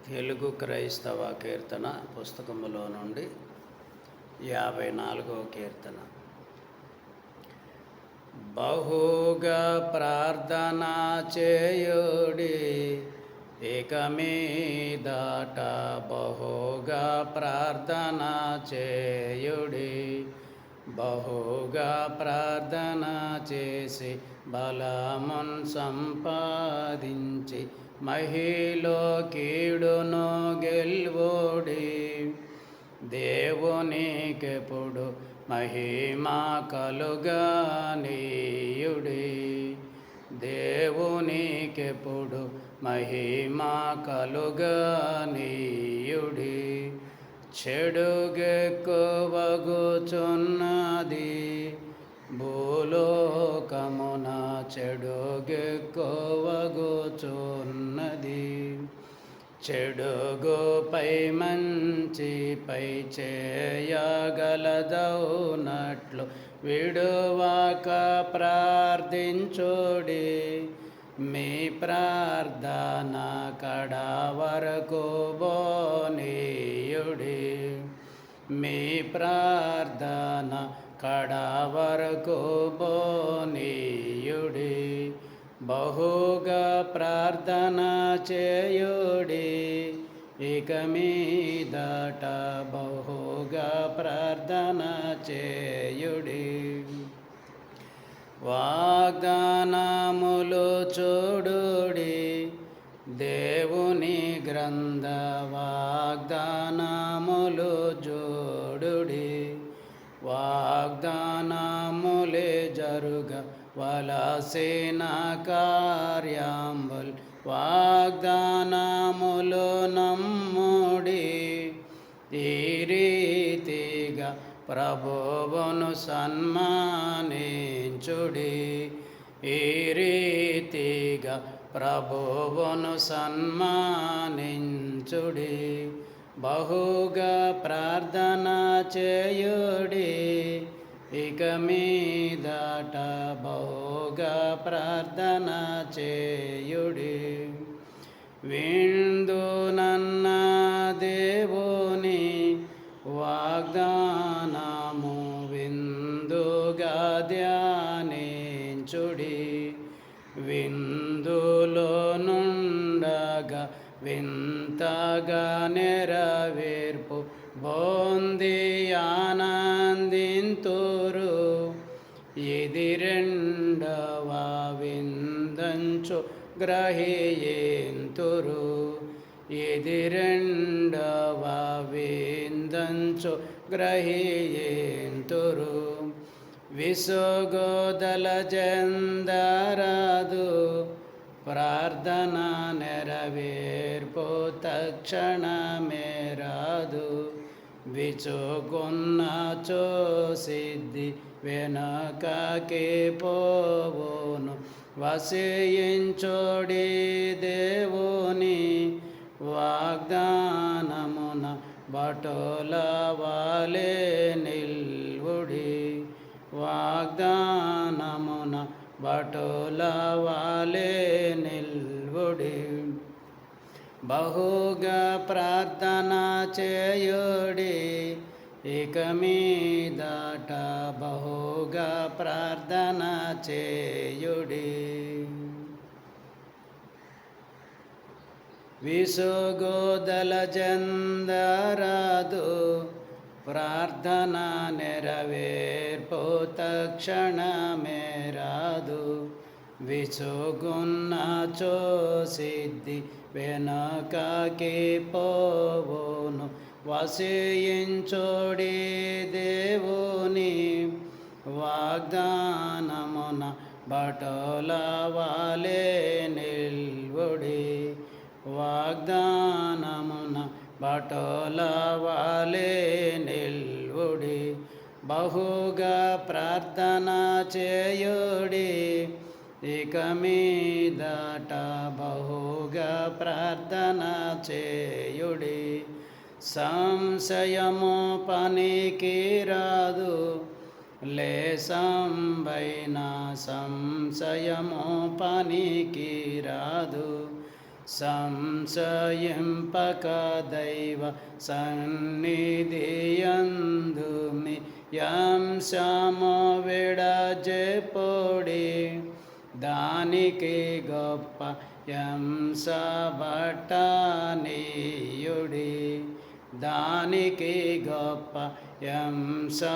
తెలుగు క్రైస్తవ కీర్తన పుస్తకములో నుండి 54వ కీర్తన. బహుగా ప్రార్థన చేయుడి ఇక మీదట, బహుగా ప్రార్థన చేయుడి. బహుగా ప్రార్థన చేసి బలమున్ సంపాదించి మహిలో కీడును గెల్వోడి. దేవునికెప్పుడు మహిమా కలుగనీయుడి. దేవునికెప్పుడు మహిమా కలుగనీయుడి. చెడుగెక్కువగుచున్నది భూలోకమున, చెడుగెక్కువగుచున్నది. చెడుగుపై మంచిపై చేయగలదవునట్లు విడువక ప్రార్థించుడి. మీ ప్రార్థన కడ వరకు బోనీయుడి. మీ ప్రార్థన కడ వరకు బోనీయుడి. బహుగా ప్రార్థన చేయుడి ఇక మీదట, బహుగా ప్రార్థన చేయుడి. వాగ్దానములు చూడుడి, దేవుని గ్రంథ వాగ్దానములు చూడుడి. వాగ్దానములే జరుగ వలసిన కార్యంబుల్, వాగ్దానములు నమ్ముడి. ఈ రీతిగా ప్రభువును సన్మానించుడి. ఈ రీతిగా ప్రభువును సన్మానించుడి. బహుగా ప్రార్థన చేయుడి ఇక మీదట, బహుగా ప్రార్థన చేయుడి. విందునన్న దేవుని వాగ్దానము విందుగా ధ్యానించుడి. విందులో నుండగా వింతగా నెరవేర్పు బొంది ఆనందింతురు. ఇది రెండవ విందంచు గ్రహింతురు. ఇది రెండవ విందంచు గ్రహింతురు. విసుగుదల చెందరాదు, ప్రార్థన నెరవేర్పు తక్షణమే రాదు. విచుకున్నచో సిద్ధి వెనకకి పోవును. వసించుడి దేవుని వాగ్దానమున, బటుల వాలే నిల్వుడి. వాగ్దానమున బటుల వాలే నిల్వుడి. బహుగా ప్రార్థన చేయుడి ఇక మీదట, బహుగా ప్రార్థన చేయుడి. విసుగుదల చెందరాదు, ప్రార్థన నెరవేర్పు తక్షణమే రాదు. విసుగున్నచో సిద్ధి వెనకకి పోవును. వసించుడి దేవుని వాగ్దానమున, బటుల వాలే నిల్వుడి. వాగ్దానమున బటుల వాలే నిల్వుడి. బహుగా ప్రార్థన చేయుడి ఇక మీదట, బహుగా ప్రార్థన చేయుడి. సంశయము పనికి రాదు, లేశంబైన సంశయము పనికి రాదు. సంశయింపక దైవ సన్నిధియందు మీ యంశము విడజెప్పుడి, దానికి గొప్ప యంశబట్టనీయుడి, దానికి గొప్ప యంశబట్టనీయుడి.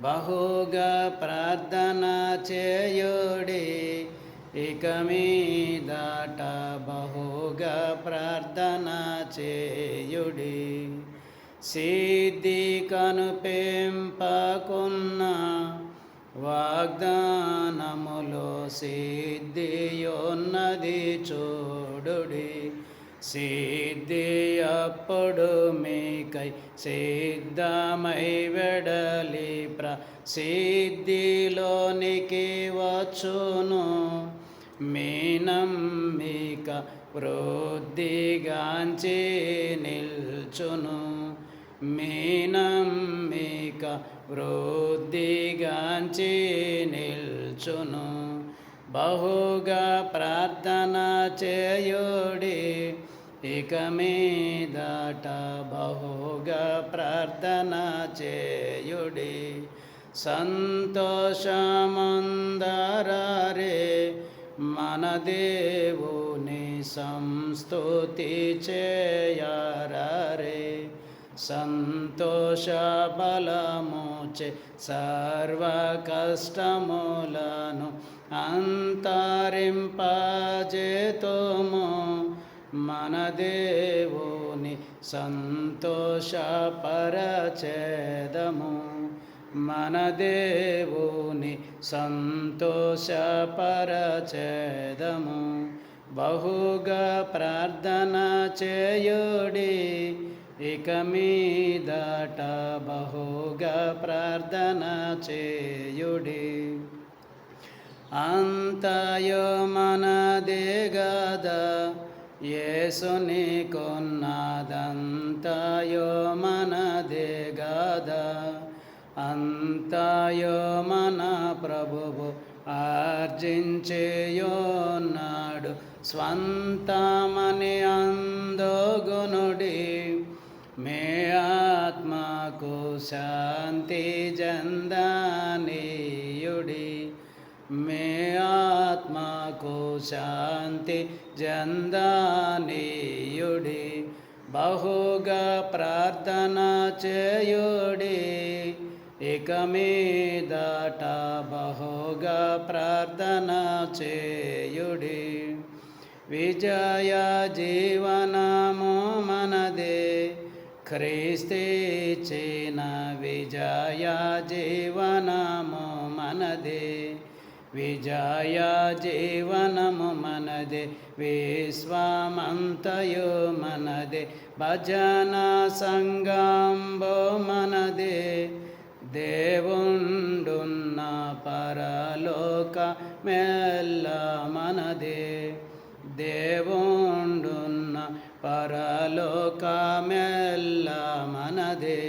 బహుగా ప్రార్థన చేయుడి, ఇక మీదట బహుగా ప్రార్థన చేయుడి. సిద్ధి కనుపెంపకున్న వాగ్దానములో సిద్ధియున్నది చూడుడి. సిద్ధి అప్పుడు మీకై సిద్ధమై వెడలి ప్రసిద్ధిలోనికి వచ్చును. మీ నమ్మిక వృద్ధిగాంచి నిల్చును, మీ నమ్మిక వృద్ధిగాంచి నిల్చును. బహుగా ప్రార్థన చేయుడి, ఇక మీదట బహుగా ప్రార్థన చేయుడి. సంతోషమందరారే మన దేవుని సంస్తుతి చేయరారే. సంతోష బలముచే సర్వ కష్టములను అంతరింపజేతుము. మన దేవుని సంతోషపరచెదము, మన దేవుని సంతోషపరచెదము. బహుగా ప్రార్థన చేయుడి, ఇక మీదట బహుగా ప్రార్థన చేయుడి. అంతయు మనదే గదా, యేసుని కొన్నదంతయు మనదే గదా. అంతయు మన ప్రభువు ఆర్జించేయున్నాడు, స్వంతమని అందుగునుడి. మే ఆత్మకు శాంతి జందనీయుడి, మే ఆత్మకు శాంతి జందనీయుడి. బహుగా ప్రార్థన చేయుడి, ఇక మీదట బహుగా ప్రార్థన చేయుడి. విజయ జీవనము మనదే, క్రీస్తుచిన విజయ జీవనము మనదే. విజయ జీవనము మనదే, విశ్వమంతయు మనదే. భజన సంగంబు మనదే, దేవుండున్న పరలోకమెల్ల మనదే. దేవుండున్న పరలోకమెల్ల మనదే.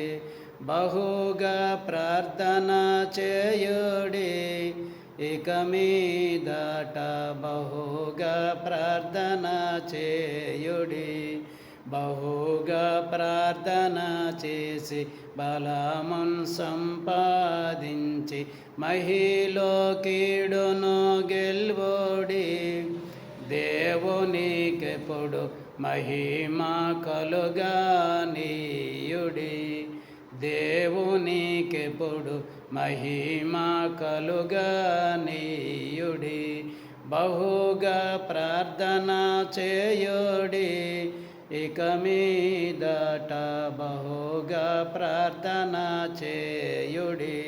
బహుగా ప్రార్థన చేయుడి, ఇక మీదట బహుగా ప్రార్థన చేయుడి. బహుగా ప్రార్థన చేసి బలమున్ సంపాదించి మహిలో కీడును గెల్వోడి. దేవునికెప్పుడు మహిమ కలుగనీయుడి, దేవునికెప్పుడు మహిమ కలుగనీయుడి. బహుగా ప్రార్థన చేయుడి, ఇక మీదట బహుగా ప్రార్థన చేయుడి.